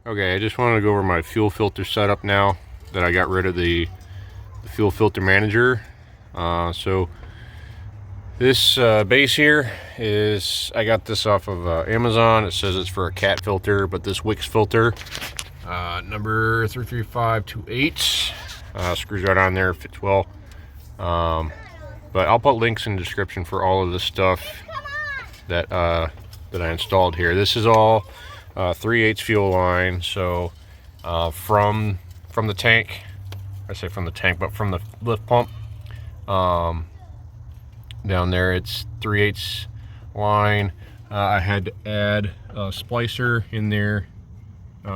Okay, I just wanted to go over my fuel filter setup now that I got rid of the fuel filter manager. So this base here is, I got this off of Amazon. It says it's for a cat filter, but this Wix filter, number 33528, screws right on there, fits well. But I'll put links in the description for all of this stuff that that I installed here. This is all 3/8 fuel line. So from the tank, I say from the tank, but from the lift pump down there, it's 3/8 line. I had to add a splicer in there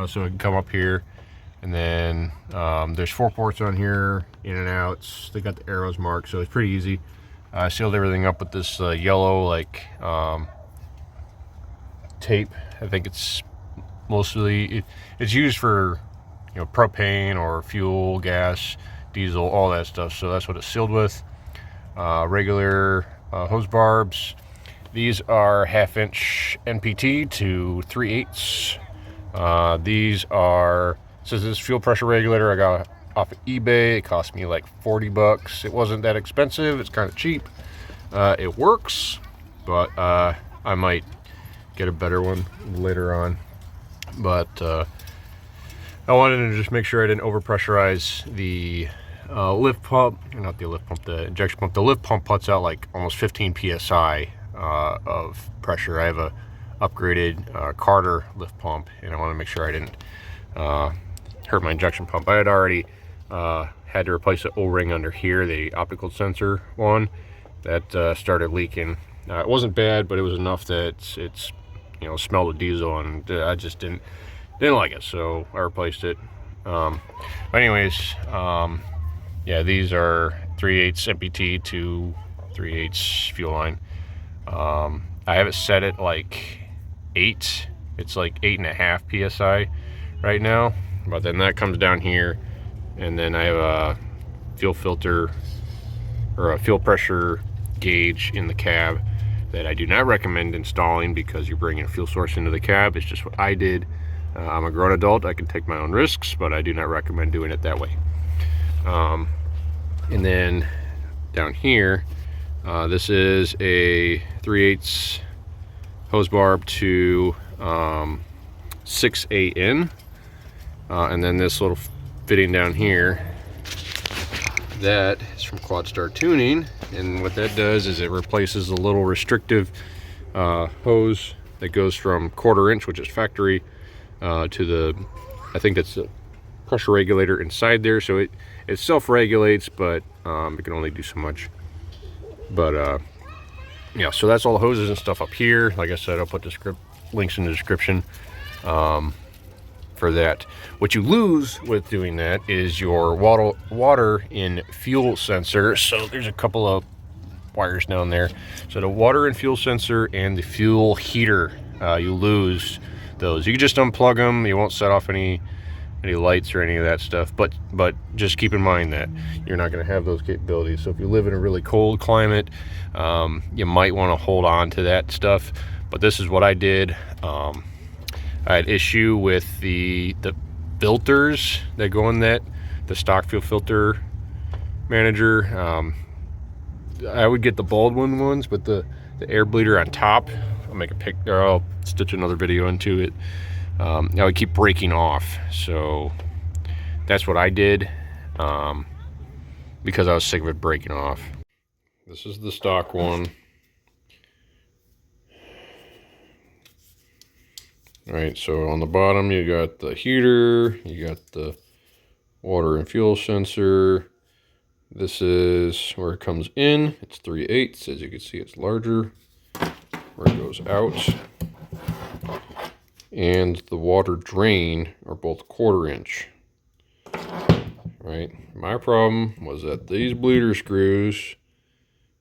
so it can come up here. And then there's 4 ports on here, in and outs. They got the arrows marked, so it's pretty easy. I sealed everything up with this yellow like tape. I think it's mostly it's used for, you know, propane or fuel, gas, diesel, all that stuff. So that's what it's sealed with. Regular hose barbs. These are 1/2" NPT to 3/8. These are, says this fuel pressure regulator I got off of eBay. It cost me like 40 bucks. It wasn't that expensive. It's kind of cheap. It works, but I might get a better one later on. But I wanted to just make sure I didn't overpressurize the lift pump, not the lift pump, the injection pump. The lift pump puts out like almost 15 psi of pressure. I have a upgraded Carter lift pump, and I want to make sure I didn't hurt my injection pump. I had already had to replace the O-ring under here, the optical sensor one that started leaking. It wasn't bad, but it was enough that it's you know, smelled the diesel, and I just didn't like it, so I replaced it. But anyways, yeah, these are 3/8 MPT to 3/8 fuel line. I have it set at like 8. It's like 8.5 psi right now, but then that comes down here, and then I have a fuel filter or a fuel pressure gauge in the cab that I do not recommend installing because you're bringing a fuel source into the cab. It's just what I did. I'm a grown adult. I can take my own risks, but I do not recommend doing it that way. And then down here, this is a 3/8 hose barb to 6AN. And then this little fitting down here, that is from Quad Star Tuning, and what that does is it replaces the little restrictive hose that goes from 1/4 inch, which is factory, to the, I think that's the pressure regulator inside there. So it self-regulates, but it can only do so much. But yeah, so that's all the hoses and stuff up here. Like I said, I'll put the links in the description for that. What you lose with doing that is your water in fuel sensor. So there's a couple of wires down there. So the water and fuel sensor and the fuel heater, you lose those. You can just unplug them. You won't set off any lights or any of that stuff. But just keep in mind that you're not going to have those capabilities. So if you live in a really cold climate, you might want to hold on to that stuff. But this is what I did. I had issue with the filters that go in the stock fuel filter manager. I would get the Baldwin ones, but the air bleeder on top, I'll make a pic, or I'll stitch another video into it. I would keep breaking off, so that's what I did, because I was sick of it breaking off. This is the stock one. All right, so on the bottom you got the heater, you got the water and fuel sensor. This is where it comes in. It's 3/8. As you can see, it's larger. Where it goes out. And the water drain are both 1/4 inch. Right. My problem was that these bleeder screws,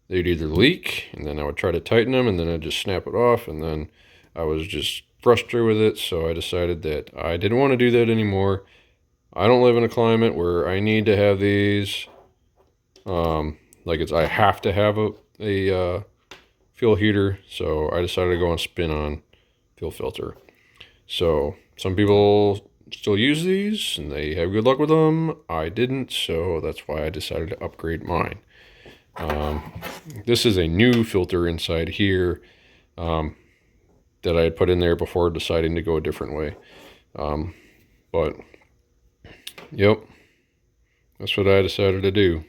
they'd either leak, and then I would try to tighten them, and then I'd just snap it off, and then I was just frustrated with it, so I decided that I didn't want to do that anymore. I don't live in a climate where I need to have these. I have to have a fuel heater, so I decided to go on spin-on fuel filter. So some people still use these, and they have good luck with them. I didn't, so that's why I decided to upgrade mine. This is a new filter inside here that I had put in there before deciding to go a different way. But, yep, that's what I decided to do.